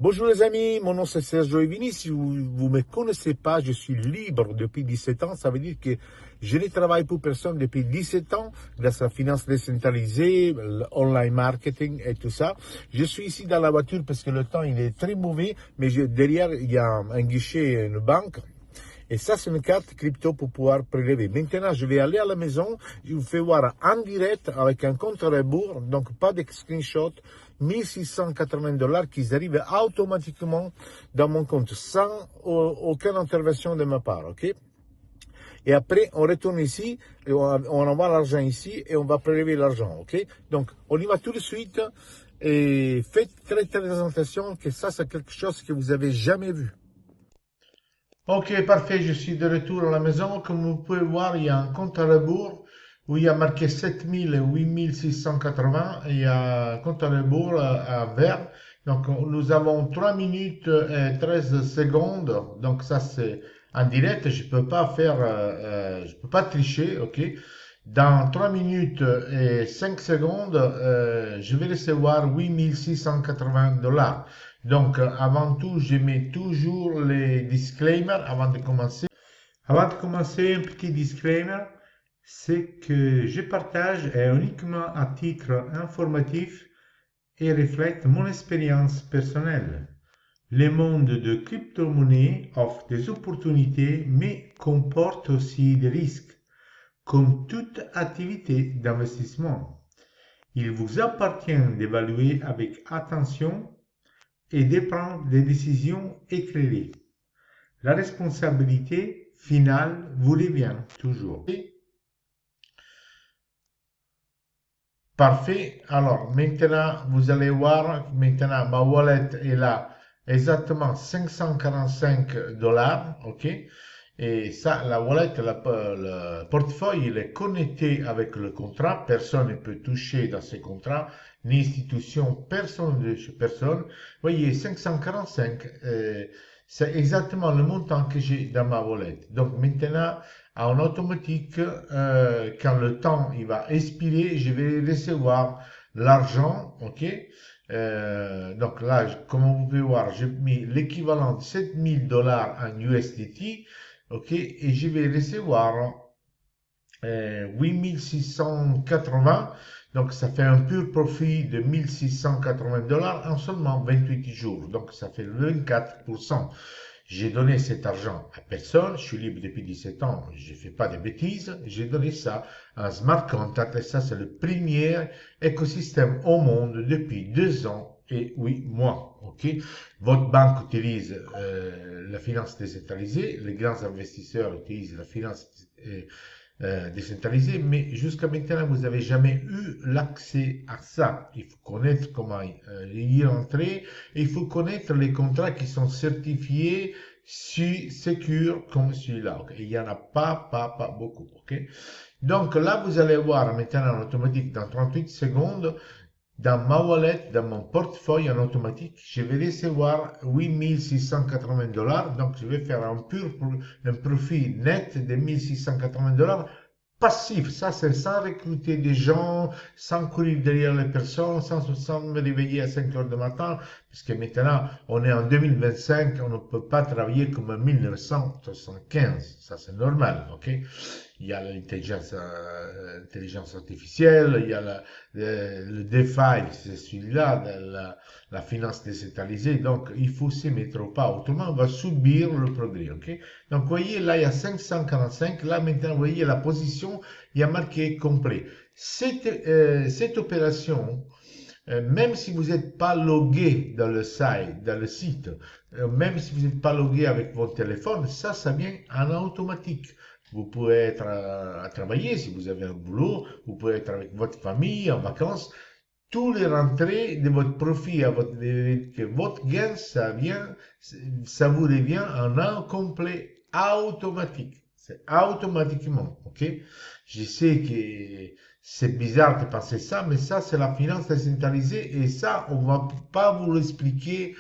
Bonjour les amis, mon nom c'est Sergio Evini. Si vous ne me connaissez pas, je suis libre depuis 17 ans. Ça veut dire que je ne travaille pour personne depuis 17 ans grâce à la finance décentralisée, l'online marketing et tout ça. Je suis ici dans la voiture parce que le temps il est très mauvais, mais derrière il y a un guichet, une banque. Et ça, c'est une carte crypto pour pouvoir prélever. Maintenant, je vais aller à la maison. Je vous fais voir en direct avec un compte à rebours. Donc, pas de screenshot. 1680 dollars qui arrivent automatiquement dans mon compte sans aucune intervention de ma part. OK? Et après, on retourne ici, et on envoie l'argent ici et on va prélever l'argent. OK? Donc, on y va tout de suite. Et faites très attention que ça, c'est quelque chose que vous avez jamais vu. Ok, parfait, je suis de retour à la maison. Comme vous pouvez voir, il y a un compte à rebours où il y a marqué 7000 et 8680 et il y a un compte à rebours à vert. Donc, nous avons 3 minutes et 13 secondes. Donc, ça, c'est en direct. Je peux pas tricher, ok? Dans 3 minutes et 5 secondes, je vais recevoir 8680 dollars. Donc, avant tout, je mets toujours les disclaimers avant de commencer. Avant de commencer, un petit disclaimer, c'est que je partage uniquement à titre informatif et reflète mon expérience personnelle. Le monde de crypto-monnaie offre des opportunités, mais comporte aussi des risques, comme toute activité d'investissement. Il vous appartient d'évaluer avec attention et de prendre des décisions éclairées. La responsabilité finale vous revient toujours. Parfait. Alors, maintenant, vous allez voir, maintenant, ma wallet est là exactement 545 dollars, ok? Et ça, la wallet, le portefeuille, il est connecté avec le contrat. Personne ne peut toucher dans ce contrat, ni institution, personne de chez personne. Vous voyez, 545, c'est exactement le montant que j'ai dans ma wallet. Donc maintenant, en automatique, quand le temps il va expirer, je vais recevoir l'argent, ok? Donc là, comme vous pouvez voir, j'ai mis l'équivalent de 7000 dollars en USDT, ok? Et je vais recevoir 8680, donc ça fait un pur profit de 1680 dollars en seulement 28 jours, donc ça fait 24%. J'ai donné cet argent à personne, je suis libre depuis 17 ans, je ne fais pas de bêtises, j'ai donné ça à un smart contract et ça c'est le premier écosystème au monde depuis 2 ans et 8 mois. Ok, votre banque utilise la finance décentralisée, les grands investisseurs utilisent la finance décentralisée, mais jusqu'à maintenant vous n'avez jamais eu l'accès à ça. Il faut connaître comment y rentrer, et il faut connaître les contrats qui sont certifiés secure comme celui-là. Okay? Il n'y en a pas beaucoup. Okay? Donc là, vous allez voir maintenant en automatique dans 38 secondes, dans ma wallet, dans mon portefeuille en automatique, je vais recevoir 8680 dollars. Donc, je vais faire un profit net de 1680 dollars passif. Ça, c'est sans recruter des gens, sans courir derrière les personnes, sans me réveiller à 5 heures du matin, parce que maintenant, on est en 2025, on ne peut pas travailler comme en 1975. Ça, c'est normal, ok? Il y a l'intelligence artificielle, il y a le DeFi, c'est celui-là, la finance décentralisée. Donc, il faut s'y mettre au pas. Autrement, on va subir le progrès. Okay? Donc, vous voyez, là, il y a 545. Là, maintenant, vous voyez la position, il y a marqué complet. Cette opération, même si vous n'êtes pas logué dans le site, même si vous n'êtes pas logué avec votre téléphone, ça vient en automatique. Vous pouvez être à travailler si vous avez un boulot, vous pouvez être avec votre famille en vacances. Tous les rentrées de votre profit, que votre gain, ça vous revient en un complet automatique. C'est automatiquement, ok? Je sais que c'est bizarre de penser ça, mais ça, c'est la finance décentralisée et ça, on va pas vous l'expliquer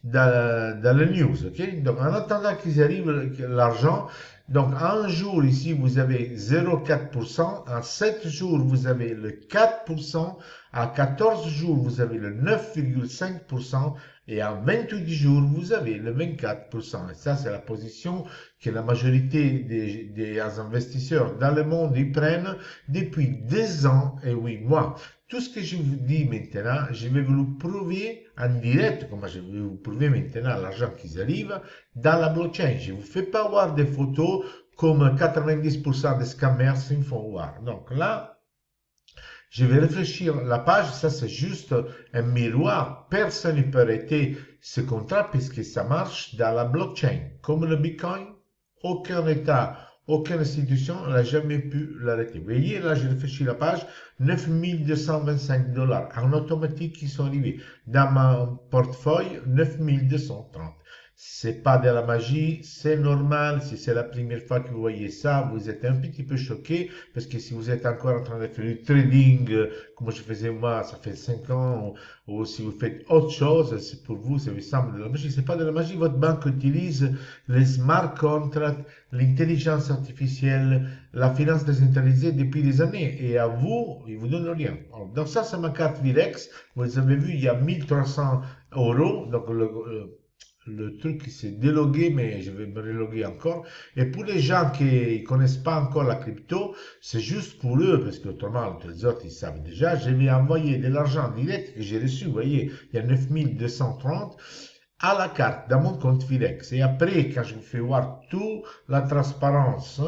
dans les news, ok? Donc, en attendant qu'ils arrivent l'argent, donc en un jour ici, vous avez 0,4%, en 7 jours, vous avez le 4%, à 14 jours, vous avez le 9,5% Et en 28 jours, vous avez le 24%. Et ça, c'est la position que la majorité des investisseurs dans le monde y prennent depuis 2 ans et 8 mois. Tout ce que je vous dis maintenant, je vais vous le prouver en direct, comme je vais vous prouver maintenant l'argent qui arrive dans la blockchain. Je ne vous fais pas voir des photos comme 90% des scammers s'en font voir. Donc là, je vais réfléchir la page, ça c'est juste un miroir. Personne ne peut arrêter ce contrat puisque ça marche dans la blockchain. Comme le Bitcoin, aucun État, aucune institution n'a jamais pu l'arrêter. Vous voyez, là, je réfléchis la page, 9225 dollars en automatique qui sont arrivés. Dans mon portefeuille, 9230. C'est pas de la magie, c'est normal. Si c'est la première fois que vous voyez ça, vous êtes un petit peu choqué parce que si vous êtes encore en train de faire du trading, comme je faisais moi, ça fait 5 ans, ou si vous faites autre chose, c'est pour vous, ça vous semble de la magie. C'est pas de la magie. Votre banque utilise les smart contracts, l'intelligence artificielle, la finance décentralisée depuis des années. Et à vous, ils vous donnent rien. Alors, donc ça, c'est ma carte Virex. Vous avez vu, il y a 1300 euros. Donc, le truc s'est délogué, mais je vais me reloguer encore. Et pour les gens qui ne connaissent pas encore la crypto, c'est juste pour eux, parce que autrement, les autres, ils savent déjà. Je vais envoyer de l'argent direct que j'ai reçu. Vous voyez, il y a 9230 à la carte dans mon compte Firex. Et après, quand je vous fais voir toute la transparence,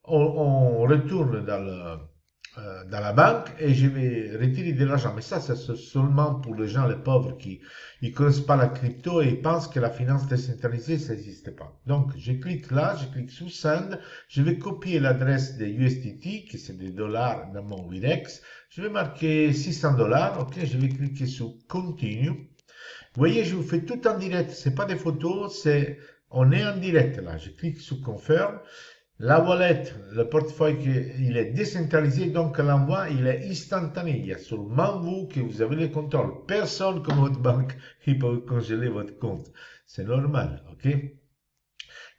on retourne dans la banque et je vais retirer de l'argent. Mais ça, c'est seulement pour les gens, les pauvres, qui ne connaissent pas la crypto et pensent que la finance décentralisée, ça n'existe pas. Donc, je clique là, je clique sur Send, je vais copier l'adresse des USDT, qui c'est des dollars dans mon Wirex. Je vais marquer 600 dollars, ok, je vais cliquer sur Continue. Vous voyez, je vous fais tout en direct, c'est pas des photos, on est en direct là. Je clique sur Confirm. La wallet, le portefeuille, il est décentralisé, donc l'envoi, il est instantané. Il y a seulement vous que vous avez le contrôle. Personne comme votre banque, il peut congeler votre compte. C'est normal, ok?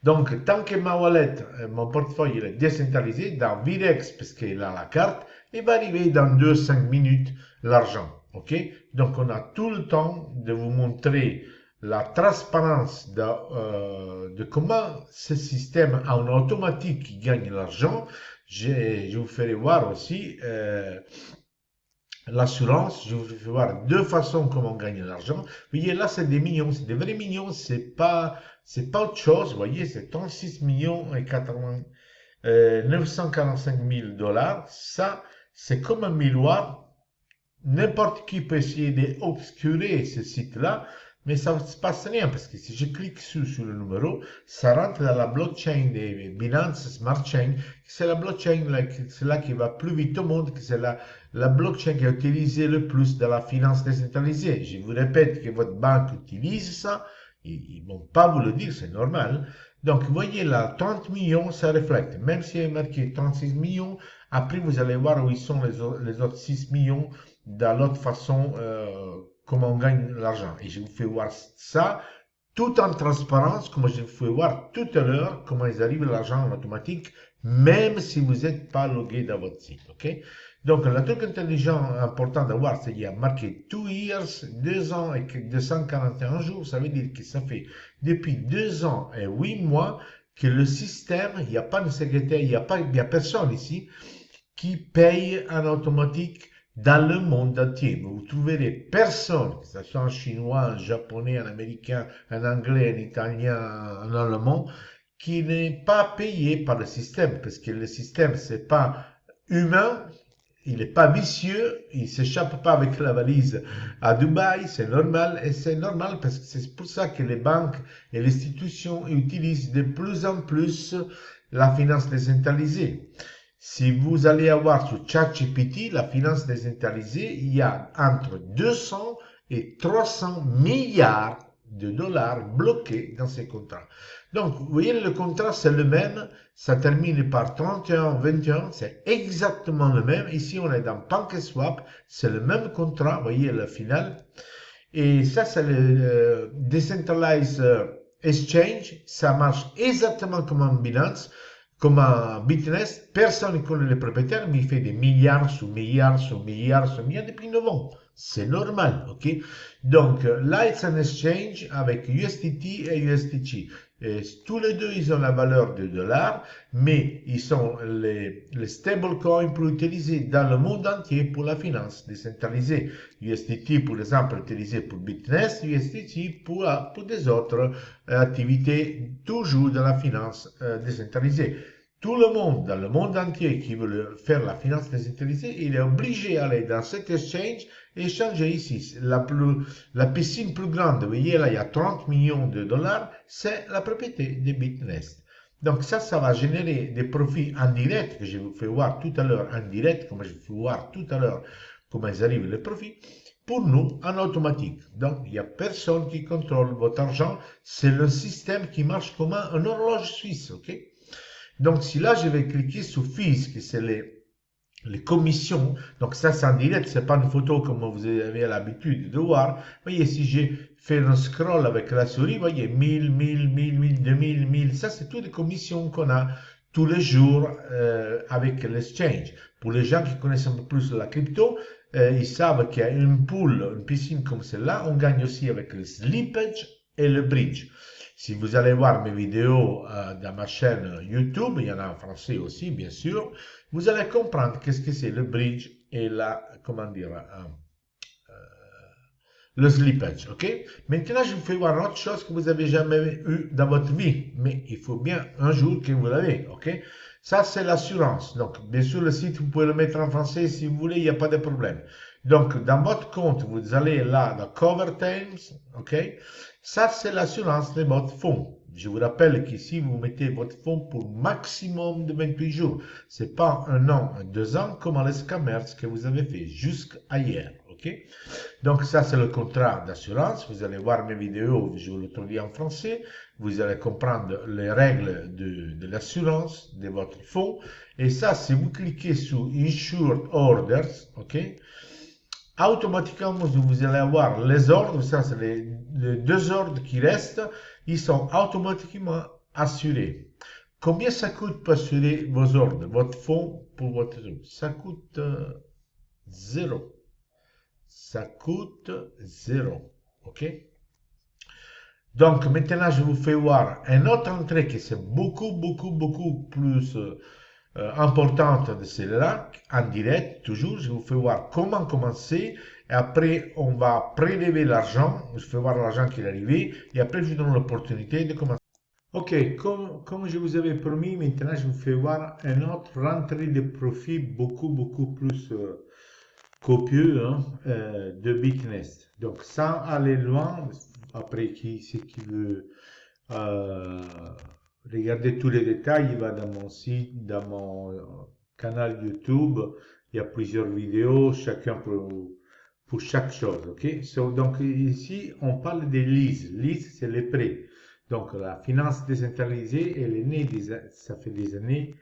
Donc, tant que ma wallet, mon portefeuille, il est décentralisé, dans Virex, parce qu'il a la carte, il va arriver dans 2-5 minutes l'argent, ok? Donc, on a tout le temps de vous montrer la transparence de comment ce système en automatique gagne l'argent. Je vous ferai voir aussi l'assurance. Je vous ferai voir deux façons comment on gagne l'argent. Vous voyez, là, c'est des millions, c'est des vrais millions, c'est pas autre chose. Vous voyez, c'est 36 millions et 945 000 dollars. Ça, c'est comme un miroir. N'importe qui peut essayer d'obscurer ce site-là, mais ça ne se passe rien parce que si je clique sur le numéro, ça rentre dans la blockchain des Binance Smart Chain. C'est la blockchain c'est là qui va plus vite au monde, que c'est la blockchain qui est utilisée le plus dans la finance décentralisée. Je vous répète que votre banque utilise ça. Ils ne vont pas vous le dire, c'est normal. Donc, vous voyez là, 30 millions, ça reflète. Même si il est marqué 36 millions, après vous allez voir où ils sont les autres 6 millions dans l'autre façon, comment on gagne l'argent. Et je vous fais voir ça tout en transparence, comme je vous fais voir tout à l'heure, comment ils arrivent à l'argent en automatique, même si vous n'êtes pas logué dans votre site. Ok? Donc, le truc intelligent important d'avoir, c'est qu'il y a marqué 2 years, 2 ans et 241 jours. Ça veut dire que ça fait depuis 2 ans et 8 mois que le système, il n'y a pas de secrétaire, il n'y a personne ici qui paye en automatique dans le monde entier. Vous trouverez personne, que ce soit en chinois, en japonais, en américain, en anglais, en italien, en allemand, qui n'est pas payé par le système, parce que le système, c'est pas humain, il n'est pas vicieux, il s'échappe pas avec la valise à Dubaï, c'est normal, et c'est normal parce que c'est pour ça que les banques et les institutions utilisent de plus en plus la finance décentralisée. Si vous allez avoir sur ChatGPT, la finance décentralisée, il y a entre 200 et 300 milliards de dollars bloqués dans ces contrats. Donc, vous voyez, le contrat, c'est le même. Ça termine par 31, 21. C'est exactement le même. Ici, on est dans PancakeSwap. C'est le même contrat. Vous voyez, le final. Et ça, c'est le Decentralized Exchange. Ça marche exactement comme un Binance. Comme un Bitnest, personne ne connaît le propriétaire, mais il fait des milliards sur milliards sur milliards sur milliards depuis 9 ans. C'est normal, ok? Donc, là, it's an exchange avec USDT et USDT. Et tous les deux, ils ont la valeur de $, mais ils sont les stablecoins pour utiliser dans le monde entier pour la finance décentralisée. USDT, pour exemple, utilisé pour Bitnest, USDT pour des autres activités, toujours dans la finance décentralisée. Tout le monde, dans le monde entier, qui veut faire la finance décentralisée, il est obligé d'aller dans cet exchange et échanger ici. La piscine plus grande, vous voyez là, il y a 30 millions de $, c'est la propriété de Bitnest. Donc ça va générer des profits indirects, que je vous fais voir tout à l'heure, indirects, comme je vous fais voir tout à l'heure, comment ils arrivent les profits, pour nous, en automatique. Donc, il n'y a personne qui contrôle votre argent, c'est le système qui marche comme un horloge suisse, ok? Donc, si là, je vais cliquer sur Fees, que c'est les commissions, donc ça, c'est en direct, c'est pas une photo comme vous avez l'habitude de voir. Vous voyez, si j'ai fait un scroll avec la souris, vous voyez, 1000, 1000, 1000, 1000, 2000, 1000, ça, c'est toutes les commissions qu'on a tous les jours avec l'exchange. Pour les gens qui connaissent un peu plus la crypto, ils savent qu'il y a une pool, une piscine comme celle-là, on gagne aussi avec le slippage et le bridge. Si vous allez voir mes vidéos dans ma chaîne YouTube, il y en a en français aussi, bien sûr, vous allez comprendre qu'est-ce que c'est le bridge et le slippage, ok? Maintenant, je vous fais voir autre chose que vous n'avez jamais eu dans votre vie, mais il faut bien un jour que vous l'avez, ok? Ça, c'est l'assurance. Donc, bien sûr, le site, vous pouvez le mettre en français si vous voulez, il n'y a pas de problème. Donc, dans votre compte, vous allez là, dans Cover Terms, ok? Ça, c'est l'assurance de votre fonds. Je vous rappelle qu'ici, vous mettez votre fonds pour maximum de 28 jours. C'est pas un an, 2 ans, comme les scammers que vous avez fait jusqu'à hier, ok? Donc, ça, c'est le contrat d'assurance. Vous allez voir mes vidéos, je vous le traduis en français. Vous allez comprendre les règles de l'assurance de votre fonds. Et ça, si vous cliquez sur Insured Orders, ok? Automatiquement, vous allez avoir les ordres, ça c'est les 2 ordres qui restent, ils sont automatiquement assurés. Combien ça coûte pour assurer vos ordres, votre fonds pour votre truc? Ça coûte 0. Ça coûte 0. Ok? Donc maintenant, je vous fais voir un autre entrée qui c'est beaucoup plus importante de celle-là, en direct, toujours. Je vous fais voir comment commencer. Et après, on va prélever l'argent. Je fais voir l'argent qui est arrivé. Et après, je vous donne l'opportunité de commencer. Ok, comme je vous avais promis, maintenant, je vous fais voir un autre rentrée de profit beaucoup plus copieux de Bitnest. Donc, sans aller loin, après, qui veut regarder tous les détails, il va dans mon site, dans mon canal YouTube. Il y a plusieurs vidéos, chacun pour chaque chose. Ok? Donc ici, on parle des leases. Lease, c'est les prêts. Donc la finance décentralisée, elle est née, ça fait des années,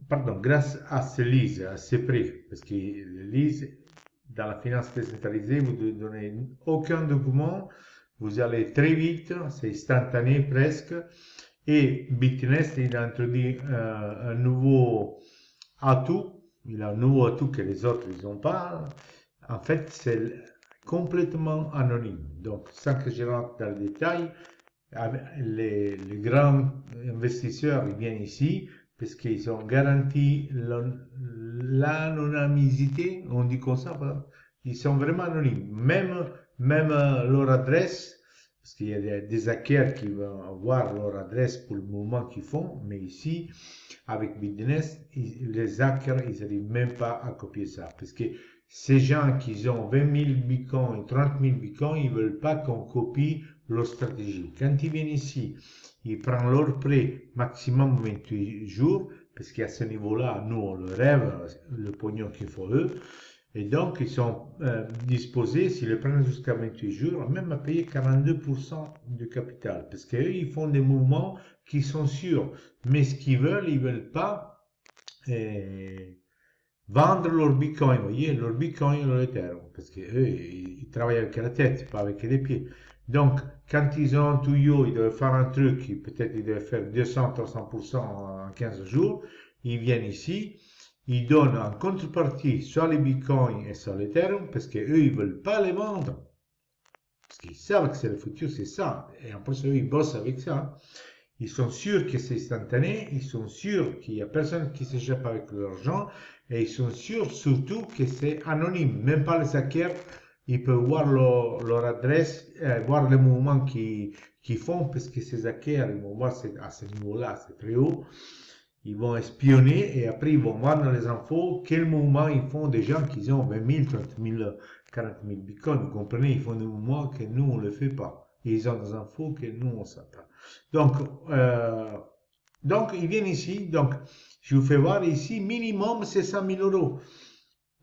pardon, grâce à ces leases, à ces prêts. Parce que les leases, dans la finance décentralisée, vous ne donnez aucun document. Vous allez très vite, c'est instantané presque. Et Bitnest, il a introduit un nouveau atout. Il a un nouveau atout que les autres, ils n'ont pas. En fait, c'est complètement anonyme. Donc, sans que je rentre dans le détail, les grands investisseurs, ils viennent ici parce qu'ils ont garanti l'anonymité, on dit comme ça, ils sont vraiment anonymes. Même leur adresse, parce qu'il y a des hackers qui vont avoir leur adresse pour le mouvement qu'ils font, mais ici, avec Bitnest, les hackers, ils n'arrivent même pas à copier ça. Parce que ces gens qui ont 20 000 bitcoins et 30 000 bitcoins, ils ne veulent pas qu'on copie leur stratégie. Quand ils viennent ici, ils prennent leur prêt maximum 28 jours, parce qu'à ce niveau-là, nous, on le rêve, le pognon qu'il faut eux. Et donc, ils sont disposés, s'ils le prennent jusqu'à 28 jours, même à payer 42% du capital. Parce qu'eux, ils font des mouvements qui sont sûrs. Mais ce qu'ils veulent, ils ne veulent pas vendre leur bitcoin. Vous voyez, leur bitcoin et leur Ethereum. Parce qu'eux, ils travaillent avec la tête, pas avec les pieds. Donc, quand ils ont un tuyau, ils doivent faire un truc, peut-être ils doivent faire 200-300% en 15 jours, ils viennent ici, ils donnent en contrepartie soit les bitcoins et soit l'Ethereum, parce qu'eux, ils veulent pas les vendre. Parce qu'ils savent que c'est le futur, c'est ça. Et en plus, eux, ils bossent avec ça. Ils sont sûrs que c'est instantané, ils sont sûrs qu'il n'y a personne qui s'échappe avec l'argent, et ils sont sûrs surtout que c'est anonyme. Même pas les hackers, ils peuvent voir leur adresse, voir les mouvements qu'ils font, parce que ces hackers, ils vont voir à ce niveau-là, c'est très haut. Ils vont espionner et après ils vont voir dans les infos quel mouvement ils font des gens qui ont 20 000, 30 000, 40 000 bitcoins. Vous comprenez, ils font des mouvements que nous, on ne le fait pas. Et ils ont des infos que nous, on ne sait pas. Donc, ils viennent ici. Donc, je vous fais voir ici, minimum, c'est 100 000 euros.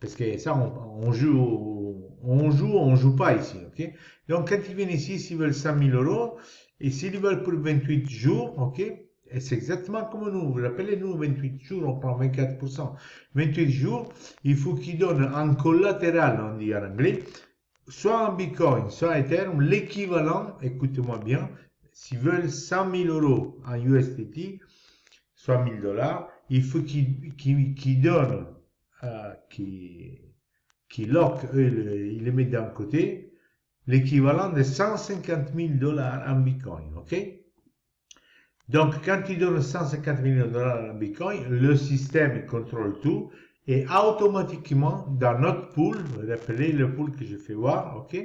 Parce que ça, on joue pas ici. Ok. Donc, quand ils viennent ici, s'ils veulent 100 000 euros, et s'ils veulent pour 28 jours, ok. Et c'est exactement comme nous. Vous rappelez, nous, 28 jours, on prend 24%. 28 jours, il faut qu'ils donnent en collatéral, on dit en anglais, soit en Bitcoin, soit Ethereum, l'équivalent, écoutez-moi bien, s'ils veulent 100 000 euros en USDT, soit 1000 $, il faut qu'ils donnent, qu'ils lock, ils les mettent d'un côté, l'équivalent de 150 000 $ en Bitcoin, ok? Donc, quand ils donnent 150 000 $ en Bitcoin, le système contrôle tout et automatiquement, dans notre pool, vous rappelez le pool que je fais voir, ok?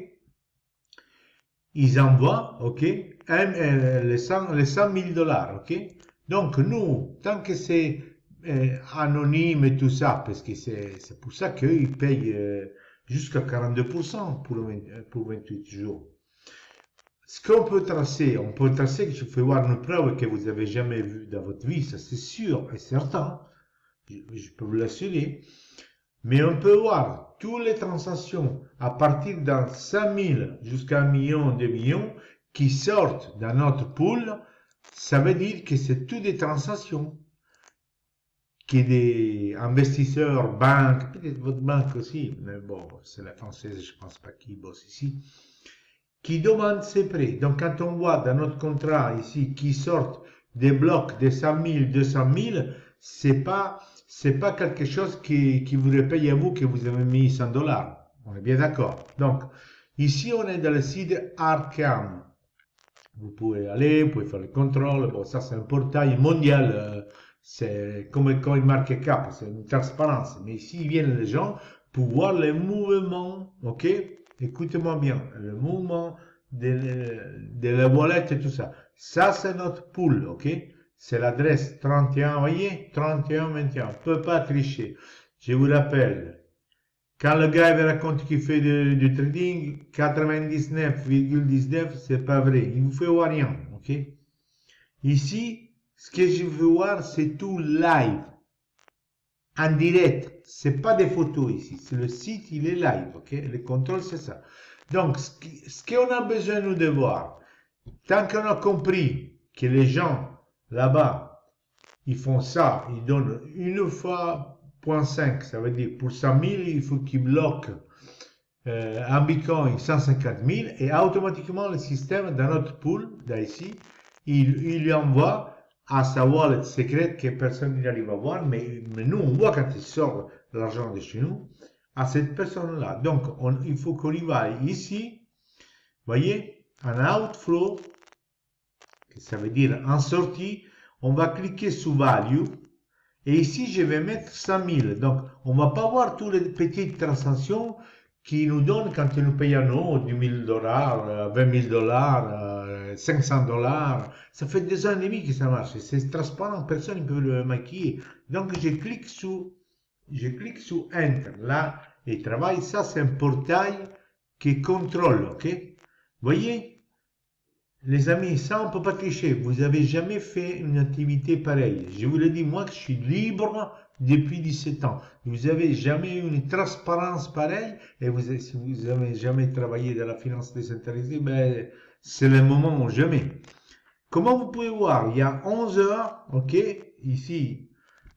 Ils envoient, ok? Les 100 000 $, ok? Donc, nous, tant que c'est anonyme et tout ça, parce que c'est pour ça qu'ils payent jusqu'à 42% pour 28 jours. Ce qu'on peut tracer, que je fais voir une preuve que vous avez jamais vue dans votre vie, ça c'est sûr et certain, je peux vous l'assurer, mais on peut voir toutes les transactions à partir d'un 5 000 jusqu'à 1 million, 2 millions qui sortent dans notre pool, ça veut dire que c'est toutes des transactions que des investisseurs, banques, peut-être votre banque aussi, mais bon, c'est la française, je pense pas qu'ils bossent ici, qui demandent ces prêts. Donc, quand on voit dans notre contrat ici qui sortent des blocs de 100 000, 200 000, c'est pas quelque chose qui vous repaye à vous que vous avez mis 100 $. On est bien d'accord. Donc, ici, on est dans le site Arkham. Vous pouvez aller, vous pouvez faire le contrôle. Bon, ça, c'est un portail mondial. C'est comme CoinMarketCap, c'est une transparence. Mais ici, viennent les gens pour voir les mouvements, ok? Écoutez-moi bien, le mouvement de la wallet et tout ça. Ça, c'est notre pool, ok? C'est l'adresse 31, vous voyez? 31, 21. On ne peut pas tricher. Je vous rappelle, quand le gars il raconte qu'il fait du trading, 99,19, c'est pas vrai. Il vous fait voir rien, ok? Ici, ce que je veux voir, c'est tout live. En direct. C'est pas des photos ici. C'est le site, il est live, ok? Le contrôle, c'est ça. Donc, ce qu'on a besoin, nous, de voir, tant qu'on a compris que les gens, là-bas, ils font ça, ils donnent une fois 0.5, ça veut dire pour 100 000, il faut qu'ils bloquent en Bitcoin 150 000 et automatiquement, le système, dans notre pool, d'ici, il lui envoie à sa wallet secrète que personne n'arrive à voir, mais nous, on voit quand il sort l'argent de chez nous, à cette personne-là. Donc, il faut qu'on y va ici, voyez, en outflow, ça veut dire en sortie, on va cliquer sur value, et ici, je vais mettre 100 000. Donc, on va pas voir toutes les petites transactions qui nous donnent quand ils nous payent à nous 10 000 $, 20 000 $, 500 $. Ça fait des ans et demi que ça marche. C'est transparent, personne ne peut le maquiller. Donc, je clique sur Enter. Là, il travaille. Ça, c'est un portail qui contrôle, ok? Voyez? Les amis, ça, on ne peut pas tricher. Vous n'avez jamais fait une activité pareille. Je vous le dis, moi, que je suis libre depuis 17 ans. Vous n'avez jamais eu une transparence pareille. Et si vous n'avez jamais travaillé dans la finance décentralisée, ben, c'est le moment ou jamais. Comment vous pouvez voir? Il y a 11 heures, ok? Ici,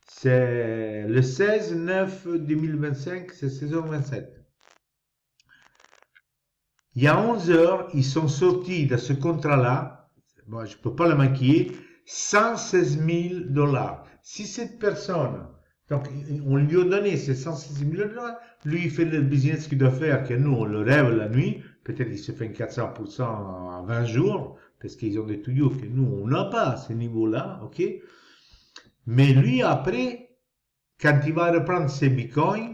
c'est le 16/9/2025, c'est 16h27. Il y a 11 heures, ils sont sortis de ce contrat-là, bon, je ne peux pas le maquiller, 116 000 $. Si cette personne, Donc, on lui a donné ces 106 millions de dollars. Lui, il fait le business qu'il doit faire, que nous, on le rêve la nuit. Peut-être qu'il se fait 400% en 20 jours, parce qu'ils ont des tuyaux que nous, on n'a pas à ce niveau-là, ok? Mais lui, après, quand il va reprendre ses bitcoins,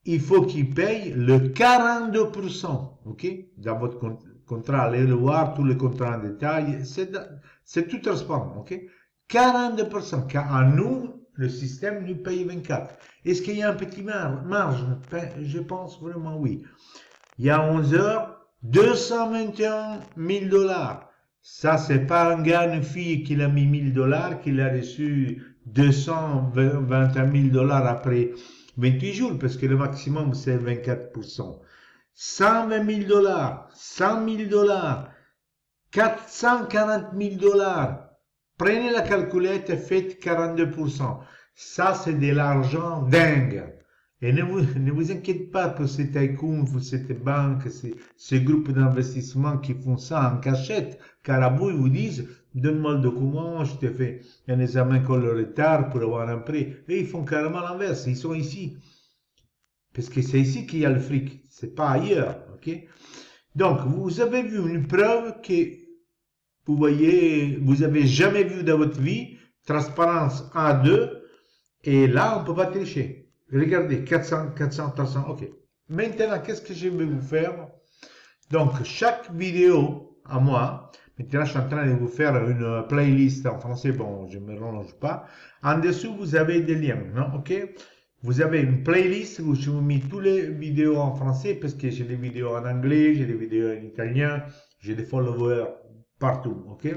il faut qu'il paye le 42%, ok? Dans votre contrat, allez le voir, tous les contrats en détail, c'est tout transparent, ok? 42%, car à nous, le système nous paye 24. Est-ce qu'il y a un petit marge? Je pense vraiment oui. Il y a 11 heures, 221 000 dollars. Ça, c'est pas un gars, une fille qui a mis 1000 dollars, qu'il a reçu 221 000 dollars après 28 jours, parce que le maximum, c'est 24%. 120 000 dollars, 100 000 dollars, 440 000 dollars. Prenez la calculette et faites 42%. Ça, c'est de l'argent dingue. Et ne vous inquiétez pas que ces tycoons, ces banques, ces groupes d'investissement qui font ça en cachette, car à bout, ils vous disent, donne-moi le document, je te fais un examen colorectal pour avoir un prêt. Et ils font carrément l'inverse, ils sont ici. Parce que c'est ici qu'il y a le fric, c'est pas ailleurs, ok? Donc, vous avez vu une preuve que, vous voyez, vous avez jamais vu dans votre vie, transparence A2, et là, on peut pas tricher. Regardez, 400, 300, ok. Maintenant, qu'est-ce que je vais vous faire? Donc, chaque vidéo à moi, maintenant, je suis en train de vous faire une playlist en français, bon, je ne me relonge pas. En dessous, vous avez des liens, non? Ok? Vous avez une playlist où je vous mets toutes les vidéos en français, parce que j'ai des vidéos en anglais, j'ai des vidéos en italien, j'ai des followers partout, ok?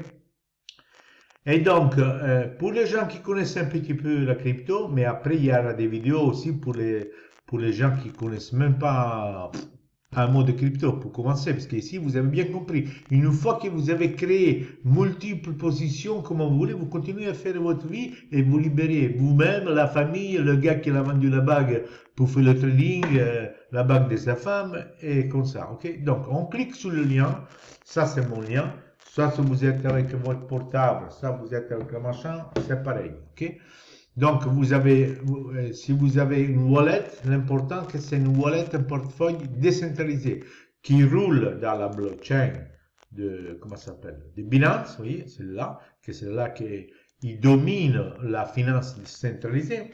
Et donc, pour les gens qui connaissent un petit peu la crypto, mais après, il y aura des vidéos aussi pour les gens qui connaissent même pas un mot de crypto, pour commencer, parce qu'ici, vous avez bien compris, une fois que vous avez créé multiples positions, comme vous voulez, vous continuez à faire votre vie et vous libérez vous-même, la famille, le gars qui a vendu la bague pour faire le trading, la bague de sa femme, et comme ça, ok? Donc, on clique sur le lien, ça c'est mon lien. Soit si vous êtes avec votre portable, soit vous êtes avec le machin, c'est pareil, ok? Donc, si vous avez une wallet, l'important que c'est une wallet, un portefeuille décentralisé qui roule dans la blockchain de, comment ça s'appelle, de Binance, oui, celle-là, que c'est là qui domine la finance décentralisée.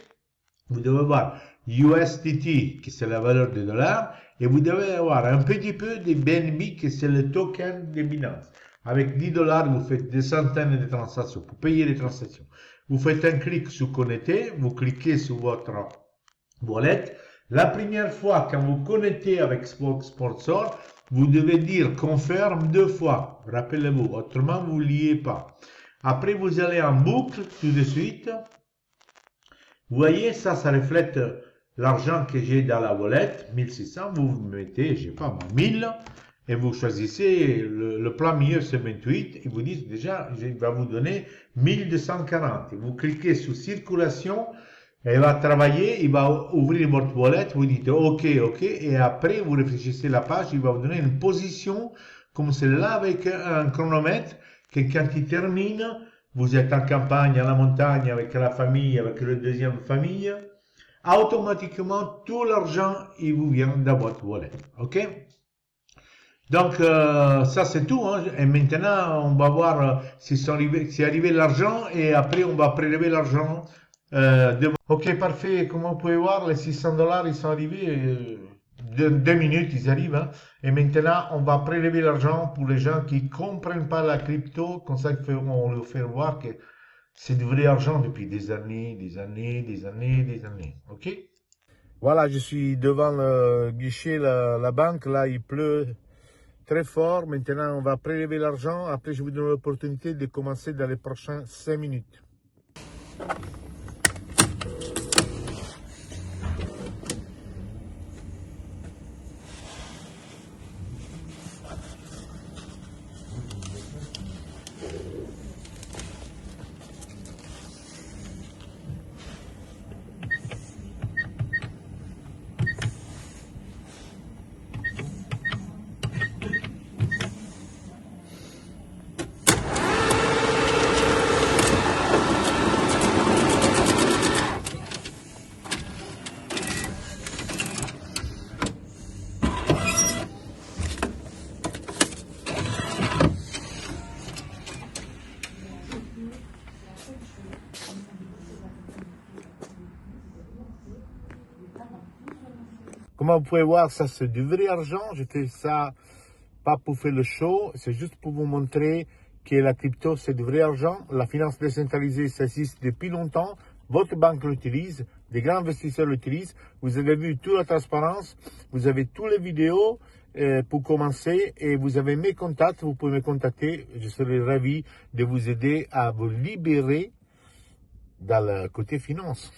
Vous devez avoir USDT, qui c'est la valeur du dollar, et vous devez avoir un petit peu de BNB, qui c'est le token de Binance. Avec 10 dollars, vous faites des centaines de transactions pour payer les transactions. Vous faites un clic sur connecter, vous cliquez sur votre wallet. La première fois, quand vous connectez avec Sponsor, vous devez dire confirme 2 fois. Rappelez-vous, autrement vous ne liez pas. Après, vous allez en boucle tout de suite. Vous voyez, ça reflète l'argent que j'ai dans la wallet, 1600. Vous mettez, je sais pas, 1000. Et vous choisissez le plan milieu, c'est 28. Ils vous disent déjà, il va vous donner 1240. Et vous cliquez sur circulation, et il va travailler, il va ouvrir votre wallet, vous dites OK, OK, et après vous réfléchissez la page, il va vous donner une position comme celle-là avec un chronomètre, que quand il termine, vous êtes en campagne, à la montagne, avec la famille, avec la deuxième famille, automatiquement, tout l'argent, il vous vient dans votre wallet. OK? Donc, ça c'est tout, hein. Et maintenant, on va voir si c'est arrivé l'argent et après on va prélever l'argent. Ok, parfait. Comme vous pouvez voir, les 600 dollars, ils sont arrivés. 2 minutes, ils arrivent. Hein. Et maintenant, on va prélever l'argent pour les gens qui comprennent pas la crypto. Comme ça, on leur fait voir que c'est du vrai argent depuis des années, des années, des années, des années. Ok? Voilà, je suis devant le guichet, la banque. Là, il pleut très fort. Maintenant, on va prélever l'argent. Après, je vous donne l'opportunité de commencer dans les prochains 5 minutes. Comme vous pouvez voir, ça c'est du vrai argent. Je fais ça pas pour faire le show, c'est juste pour vous montrer que la crypto c'est du vrai argent. La finance décentralisée, ça existe depuis longtemps. Votre banque l'utilise, des grands investisseurs l'utilisent. Vous avez vu toute la transparence, vous avez toutes les vidéos pour commencer et vous avez mes contacts. Vous pouvez me contacter. Je serai ravi de vous aider à vous libérer dans le côté finance.